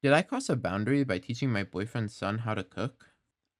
Did I cross a boundary by teaching my boyfriend's son how to cook?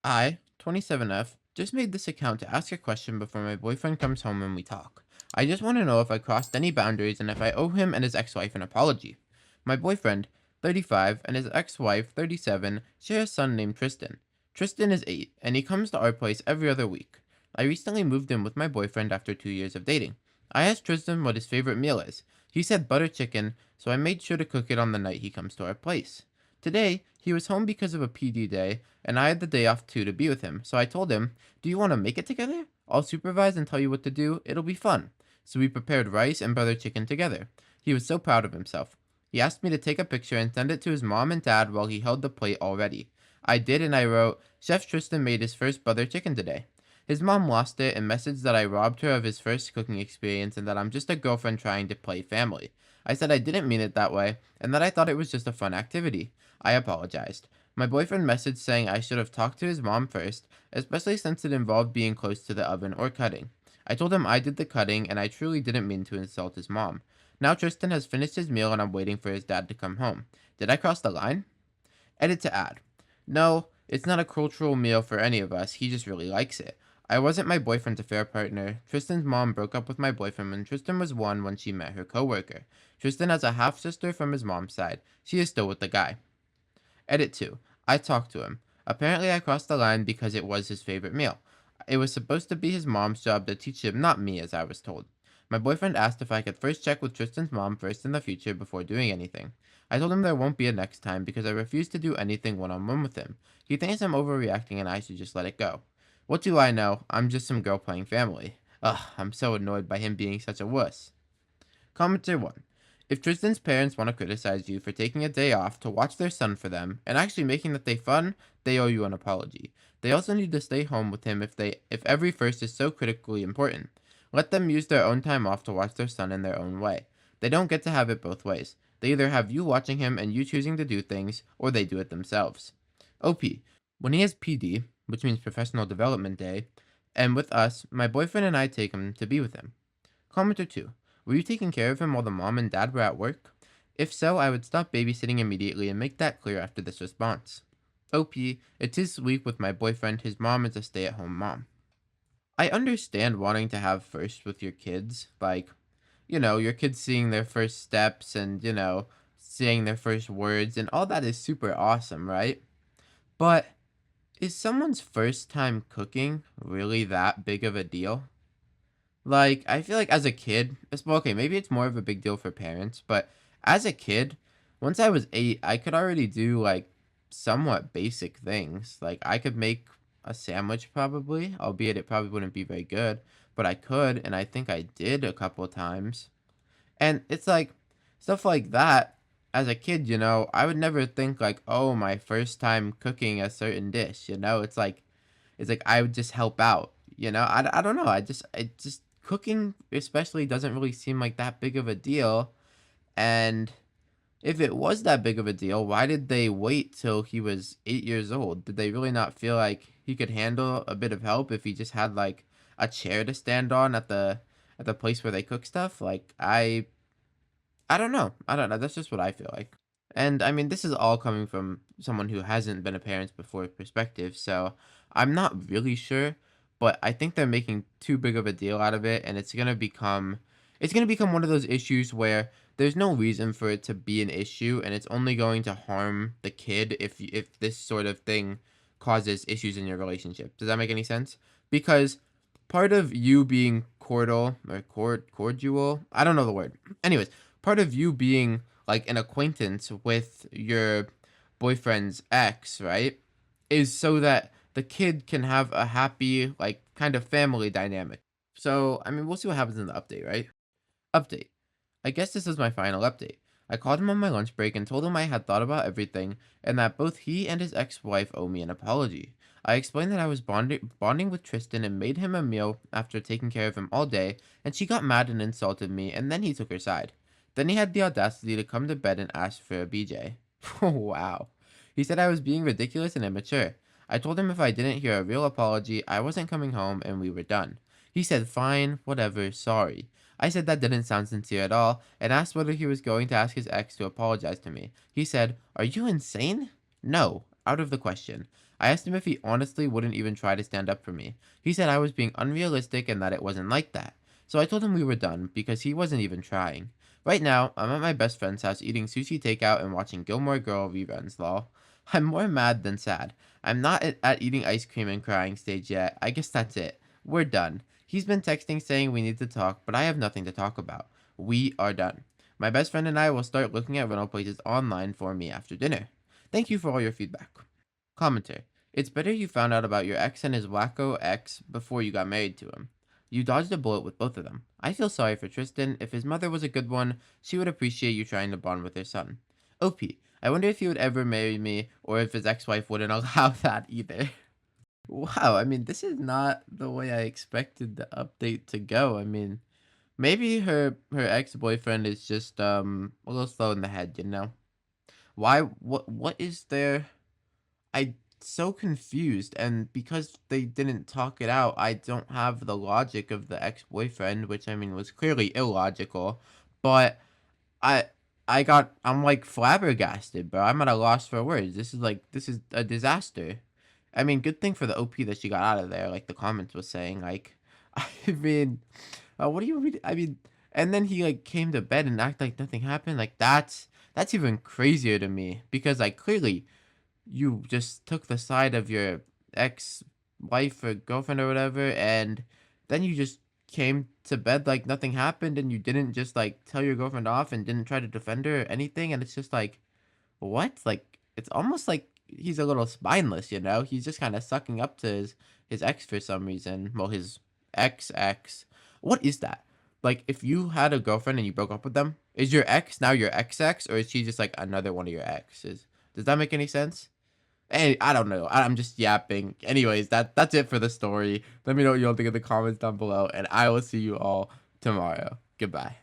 I, 27F, just made this account to ask a question before my boyfriend comes home and we talk. I just want to know if I crossed any boundaries and if I owe him and his ex-wife an apology. My boyfriend, 35, and his ex-wife, 37, share a son named Tristan. Tristan is 8, and he comes to our place every other week. I recently moved in with my boyfriend after 2 years of dating. I asked Tristan what his favorite meal is. He said butter chicken, so I made sure to cook it on the night he comes to our place. Today, he was home because of a PD day, and I had the day off too to be with him, so I told him, "Do you want to make it together? I'll supervise and tell you what to do. It'll be fun." So we prepared rice and butter chicken together. He was so proud of himself. He asked me to take a picture and send it to his mom and dad while he held the plate already. I did, and I wrote, "Chef Tristan made his first butter chicken today." His mom lost it and messaged that I robbed her of his first cooking experience and that I'm just a girlfriend trying to play family. I said I didn't mean it that way and that I thought it was just a fun activity. I apologized. My boyfriend messaged saying I should have talked to his mom first, especially since it involved being close to the oven or cutting. I told him I did the cutting and I truly didn't mean to insult his mom. Now Tristan has finished his meal and I'm waiting for his dad to come home. Did I cross the line? Edit to add. No, it's not a cultural meal for any of us. He just really likes it. I wasn't my boyfriend's affair partner. Tristan's mom broke up with my boyfriend when Tristan was one when she met her coworker. Tristan has a half sister from his mom's side. She is still with the guy. Edit 2. I talked to him. Apparently, I crossed the line because it was his favorite meal. It was supposed to be his mom's job to teach him, not me, as I was told. My boyfriend asked if I could first check with Tristan's mom first in the future before doing anything. I told him there won't be a next time because I refuse to do anything one on one with him. He thinks I'm overreacting and I should just let it go. What do I know? I'm just some girl playing family. Ugh, I'm so annoyed by him being such a wuss. Commenter 1. If Tristan's parents want to criticize you for taking a day off to watch their son for them and actually making that day fun, they owe you an apology. They also need to stay home with him if every first is so critically important. Let them use their own time off to watch their son in their own way. They don't get to have it both ways. They either have you watching him and you choosing to do things, or they do it themselves. OP. When he has PD, which means Professional Development Day, and with us, my boyfriend and I take him to be with him. Commenter 2. Were you taking care of him while the mom and dad were at work? If so, I would stop babysitting immediately and make that clear after this response. OP, it's his week with my boyfriend. His mom is a stay at home mom. I understand wanting to have first with your kids. Like, your kids seeing their first steps and, saying their first words, and all that is super awesome, right? But is someone's first time cooking really that big of a deal? Like, I feel like as a kid, well, okay, maybe it's more of a big deal for parents, but as a kid, once I was 8, I could already do like somewhat basic things. Like, I could make a sandwich probably, albeit it probably wouldn't be very good, but I could, and I think I did a couple of times. And it's like stuff like that. As a kid, I would never think like, oh, my first time cooking a certain dish. It's like I would just help out. I don't know. I just cooking especially doesn't really seem like that big of a deal. And if it was that big of a deal, why did they wait till he was 8 years old? Did they really not feel like he could handle a bit of help if he just had like a chair to stand on at the place where they cook stuff? Like I don't know. I don't know. That's just what I feel like. And I mean, this is all coming from someone who hasn't been a parent before perspective, so I'm not really sure, but I think they're making too big of a deal out of it, and it's gonna become one of those issues where there's no reason for it to be an issue, and it's only going to harm the kid if this sort of thing causes issues in your relationship. Does that make any sense? Because part of you being cordial, I don't know the word. Anyways, part of you being like an acquaintance with your boyfriend's ex, right? Is so that the kid can have a happy, like, kind of family dynamic. So, I mean, we'll see what happens in the update, right? Update. I guess this is my final update. I called him on my lunch break and told him I had thought about everything and that both he and his ex-wife owe me an apology. I explained that I was bonding with Tristan and made him a meal after taking care of him all day, and she got mad and insulted me, and then he took her side. Then he had the audacity to come to bed and ask for a BJ. Wow. He said I was being ridiculous and immature. I told him if I didn't hear a real apology, I wasn't coming home and we were done. He said, fine, whatever, sorry. I said that didn't sound sincere at all and asked whether he was going to ask his ex to apologize to me. He said, "Are you insane?" No, out of the question. I asked him if he honestly wouldn't even try to stand up for me. He said I was being unrealistic and that it wasn't like that. So I told him we were done because he wasn't even trying. Right now, I'm at my best friend's house eating sushi takeout and watching Gilmore Girl reruns, lol. I'm more mad than sad. I'm not at eating ice cream and crying stage yet. I guess that's it. We're done. He's been texting saying we need to talk, but I have nothing to talk about. We are done. My best friend and I will start looking at rental places online for me after dinner. Thank you for all your feedback. Commenter. It's better you found out about your ex and his wacko ex before you got married to him. You dodged a bullet with both of them. I feel sorry for Tristan. If his mother was a good one, she would appreciate you trying to bond with her son. OP. I wonder if he would ever marry me or if his ex-wife wouldn't allow that either. Wow, I mean, this is not the way I expected the update to go. I mean, maybe her ex-boyfriend is just a little slow in the head, you know? Why what is there I so confused, and because they didn't talk it out, I don't have the logic of the ex-boyfriend, which I mean was clearly illogical, but I I'm like flabbergasted, bro. I'm at a loss for words. This is a disaster. I mean, good thing for the OP that she got out of there, like the comments was saying. Like, I mean, what do you mean? I mean, and then he like came to bed and act like nothing happened. Like that's even crazier to me because like clearly you just took the side of your ex-wife or girlfriend or whatever, and then you just came to bed like nothing happened, and you didn't just like tell your girlfriend off and didn't try to defend her or anything, and it's just like, what? Like, it's almost like he's a little spineless, you know? He's just kind of sucking up to his ex for some reason. Well, his ex. What is that? Like, if you had a girlfriend and you broke up with them, is your ex now your ex, or is she just like another one of your exes? Does that make any sense? Hey, I don't know. I'm just yapping. Anyways, that's it for the story. Let me know what you all think in the comments down below, and I will see you all tomorrow. Goodbye.